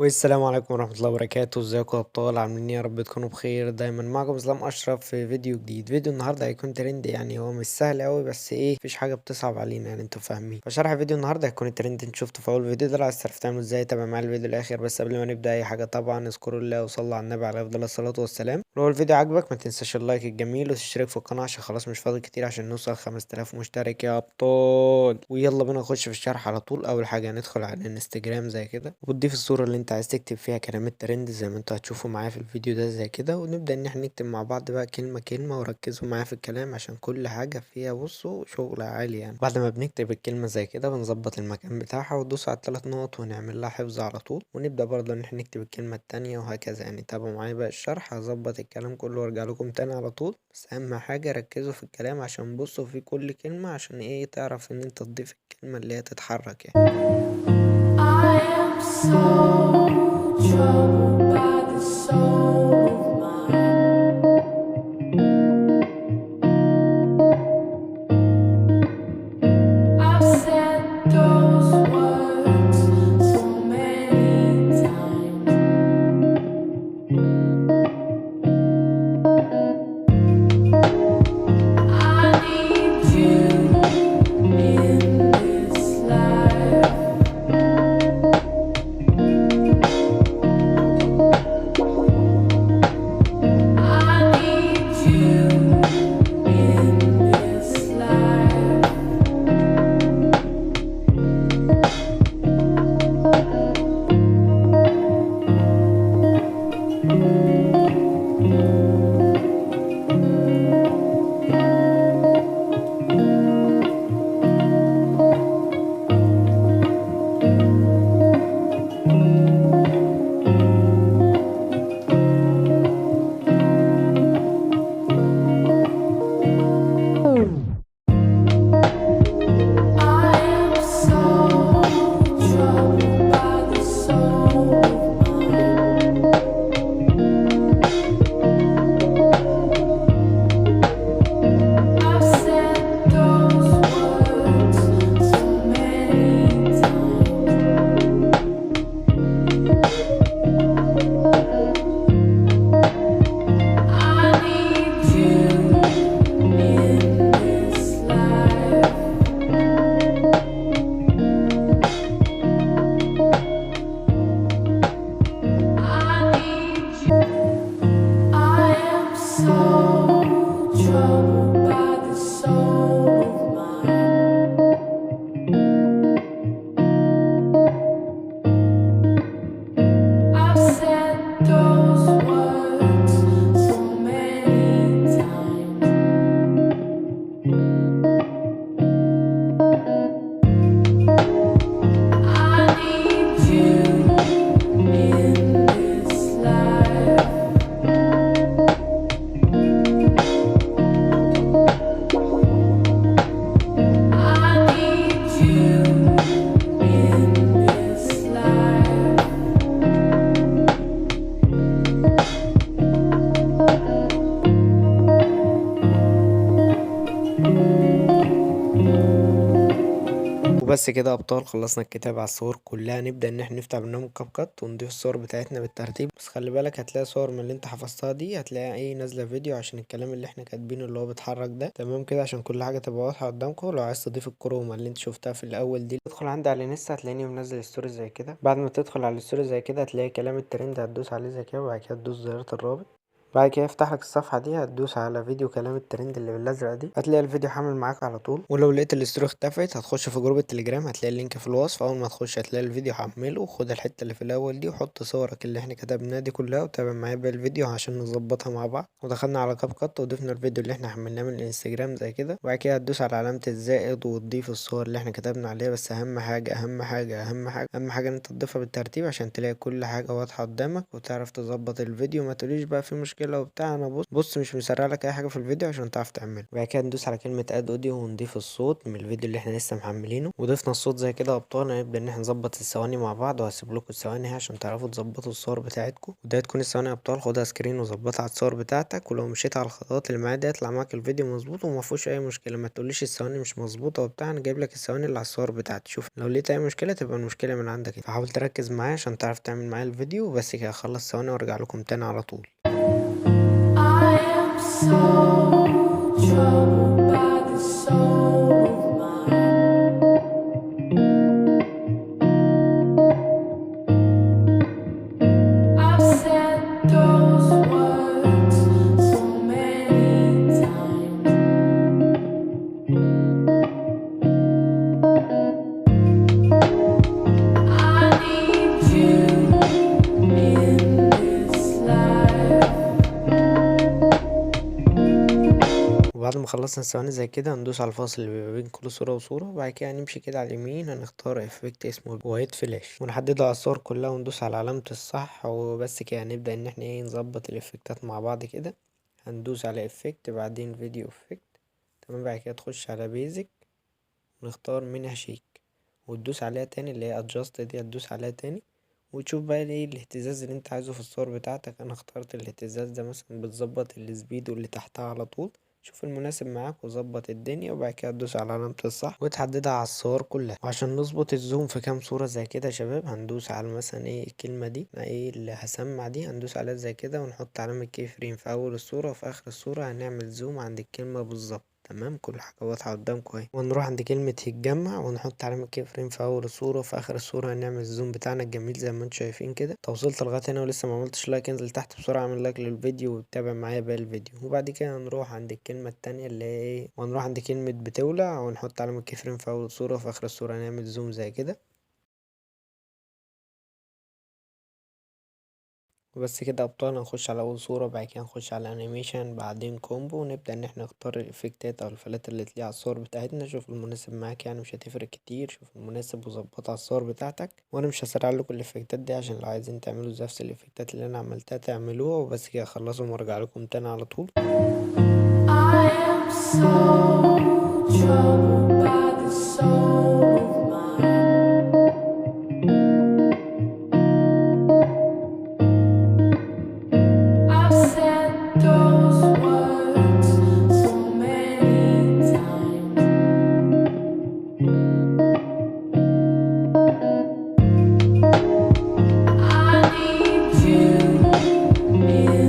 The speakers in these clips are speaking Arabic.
والسلام عليكم ورحمة الله وبركاته، ازيكم يا ابطال؟ عاملين ايه؟ يا رب تكونوا بخير دايما. معكم اسلام اشرف في فيديو جديد. فيديو النهارده هيكون ترند، يعني هو مش سهل قوي بس ايه، مفيش حاجة بتصعب علينا، يعني انتوا فاهمين. فشرح فيديو النهارده هيكون الترند انت شفته في اول فيديو ده. لو عايز تعرف تعمله ازاي تابع معايا الفيديو الاخر. بس قبل ما نبدا اي حاجة طبعا اذكروا الله وصلوا على النبي عليه افضل الصلاة والسلام. لو الفيديو عجبك ما تنساش اللايك الجميل وتشترك في القناة عشان خلاص مش فاضل كتير عشان نوصل 5000 مشترك يا ابطال. ويلا بينا نخش في الشرح على طول. اول حاجة هندخل على الانستجرام زي كده، وتضيف الصورة اللي انت عايز تكتب فيها كلام الترند زي ما انتوا هتشوفوا معايا في الفيديو ده زي كده. ونبدأ ان احنا نكتب مع بعض بقى كلمة كلمة، وركزوا معايا في الكلام عشان كل حاجة فيها بصوا شغل عالي. يعني بعد ما بنكتب الكلمة زي كده بنظبط المكان بتاعها وندوس على الثلاث نقط ونعمل لها حفظ على طول. ونبدأ برضه ان احنا نكتب الكلمة التانية وهكذا. يعني تابعوا معايا بقى الشرح، هظبط الكلام كله وارجع لكم تاني على طول. بس اهم حاجة ركزوا في الكلام عشان بصوا في كل كلمة عشان ايه تعرف ان انت تضيف الكلمة اللي هي تتحرك يعني. I am so troubled by the soul of mine. I've said those words so many times. I need you in this life. I need you in this life. I am so troubled by the soul of mine. I've said those words so many times. I need you in this life. I need you. I am so troubled by the soul of mine. I've said those words so many times. I need you in this life. I need you in this life. وبس كده يا ابطال، خلصنا الكتاب على الصور كلها. نبدا ان احنا نفتح برنامج كاب كات ونضيف الصور بتاعتنا بالترتيب. بس خلي بالك هتلاقي صور من اللي انت حفظتها دي هتلاقي ايه نازله فيديو عشان الكلام اللي احنا كاتبينه اللي هو بيتحرك ده. تمام كده عشان كل حاجه تبقى واضحه قدامكم. لو عايز تضيف الكرومه اللي انت شفتها في الاول دي تدخل عندي على الانستا هتلاقيني منزل ستوري زي كده. بعد ما تدخل على الستوري زي كده هتلاقي كلام الترند، هتدوس عليه زي كده وبعد كده تدوس زرار الرابط. بعد كده يفتح لك الصفحة دي، هتدوس على فيديو كلام الترند اللي بالازرق دي، هتلاقي الفيديو حامل معاك على طول. ولو لقيت الاستوري اختفت هتخش في جروب التليجرام، هتلاقي اللينك في الوصف. اول ما تخش هتلاقي الفيديو حمله، خد الحتة اللي في الاول دي وحط صورك اللي احنا كتبناها دي كلها وتابع معايا بقى الفيديو عشان نظبطها مع بعض. ودخلنا على كاب كات وضفنا الفيديو اللي احنا حملناه من الانستجرام زي كده. وبعد كده هتدوس على علامة الزائد وتضيف الصور اللي احنا كتبنا عليها. بس اهم حاجة ان انت تضيفها بالترتيب عشان تلاقي كل حاجة واضحة قدامك وتعرف تظبط الفيديو. ما تقوليش بقى في مشكلة مشكلة وبتاع. انا بص مش مسرع لك اي حاجة في الفيديو عشان تعرف تعمله. وبعد كده ندوس على كلمة اد اوديو ونضيف الصوت من الفيديو اللي احنا لسه محملينه. وضفنا الصوت زي كده يا ابطال. هنبدأ ان احنا نظبط الثواني مع بعض، وهسيب لكم الثواني عشان تعرفوا تظبطوا الصور بتاعتكم. وده تكون الثواني يا ابطال، خدها سكرين وظبطها على الصور بتاعتك. ولو مشيت على الخطوات اللي معايا دي هيطلع معاك الفيديو مظبوط وما فيهوش اي مشكلة. ما تقوليش الثواني مش مظبوطة وبتاع، انا جايب لك الثواني اللي على الصور بتاعتي. شوف لو لقيت اي مشكلة تبقى المشكلة من عندك انت. فحاول تركز معايا عشان تعرف تعمل معايا الفيديو. بس كده اخلص ثواني وارجع لكم تاني على طول. I am so troubled by the soul of mine. I've said those words so many times. I need you in this life. وبعد ما خلصنا الثواني زي كده هندوس على الفاصل اللي بين كل صورة وصورة. وبعد كده هنمشي كده على اليمين، هنختار افكت اسمه وايت فلاش ونحدده على الصور كلها، وندوس على علامة الصح. وبس كده هنبدأ ان احنا نظبط الافكتات مع بعض كده. هندوس على افكت بعدين فيديو افكت، تمام. بعد كده تخش على بيزك ونختار منها شيك، وتدوس عليها تاني اللي هي ادجاست دي، هتدوس عليها تاني وتشوف بقى ايه الاهتزاز اللي انت عايزه في الصور بتاعتك. انا اخترت الاهتزاز ده مثلا، بتظبط السبيد واللي تحتها على طول. شوف المناسب معاك وظبط الدنيا. وبعد كده تدوس على علامة الصح وتحددها على الصور كلها. وعشان نظبط الزوم في كام صورة زي كده يا شباب، هندوس على مثلا ايه الكلمة دي، ايه اللي هسمع دي، هندوس عليها زي كده ونحط علامة كي فريم في اول الصورة وفي اخر الصورة. هنعمل زوم عند الكلمة بالظبط، تمام. كل حاجة واضحة قدامكم اهي. ونروح عند كلمة تتجمع ونحط علامة كيف فريم في أول الصورة وفي آخر الصورة. هنعمل الزوم بتاعنا الجميل زي ما انتم شايفين كده. لو وصلت لغاية هنا ولسه ما عملتش لايك، انزل تحت بسرعة اعمل لايك للفيديو وتابع معايا باقي الفيديو. وبعد كده هنروح عند الكلمة التانية اللي هي ايه، ونروح عند كلمة بتولع ونحط علامة كيف فريم في أول الصورة وفي آخر الصورة. هنعمل زوم زي كده. وبس كده يا ابطال. هنخش على اول صورة، بعد كده نخش على انيميشن، بعدين كومبو، ونبدأ ان احنا نختار الافكتات او الفلاتر اللي تليق على الصور بتاعتنا. شوف المناسب معاك، يعني مش هتفرق كتير. شوف المناسب وظبطها على الصور بتاعتك. وانا مش هسرع لكم الافكتات دي عشان لو عايزين تعملوا نفس الافكتات اللي انا عملتها تعملوها. وبس كده خلصوا وارجع لكم تاني على طول. I am so troubled by the soul of mine. I've said those words so many times. I need you in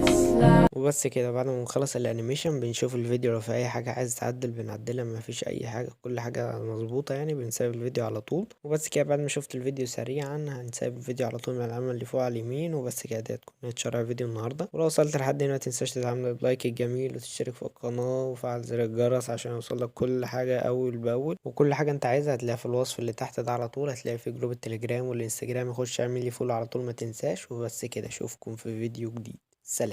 this life. وبس كده بعد ما نخلص الانيميشن بنشوف الفيديو. لو في اي حاجة عايز تعدل بنعدلها، مفيش اي حاجة، كل حاجة مظبوطة يعني. بنسيب الفيديو على طول. وبس كده بعد ما شفت الفيديو سريعا هنسيب الفيديو على طول من العلامة اللي فوق على اليمين. وبس كده ده تكون شرح فيديو النهاردة. ولو وصلت لحد هنا متنساش تدعمنا بلايك الجميل وتشترك في القناة وفعل زر الجرس عشان يوصلك كل حاجة اول باول. وكل حاجة انت عايزها هتلاقيها في الوصف اللي تحت ده على طول. هتلاقي في جروب التليجرام والانستجرام، خش اعمل لي فولو على طول ما تنساش. وبس كده اشوفكم في فيديو جديد. سلام.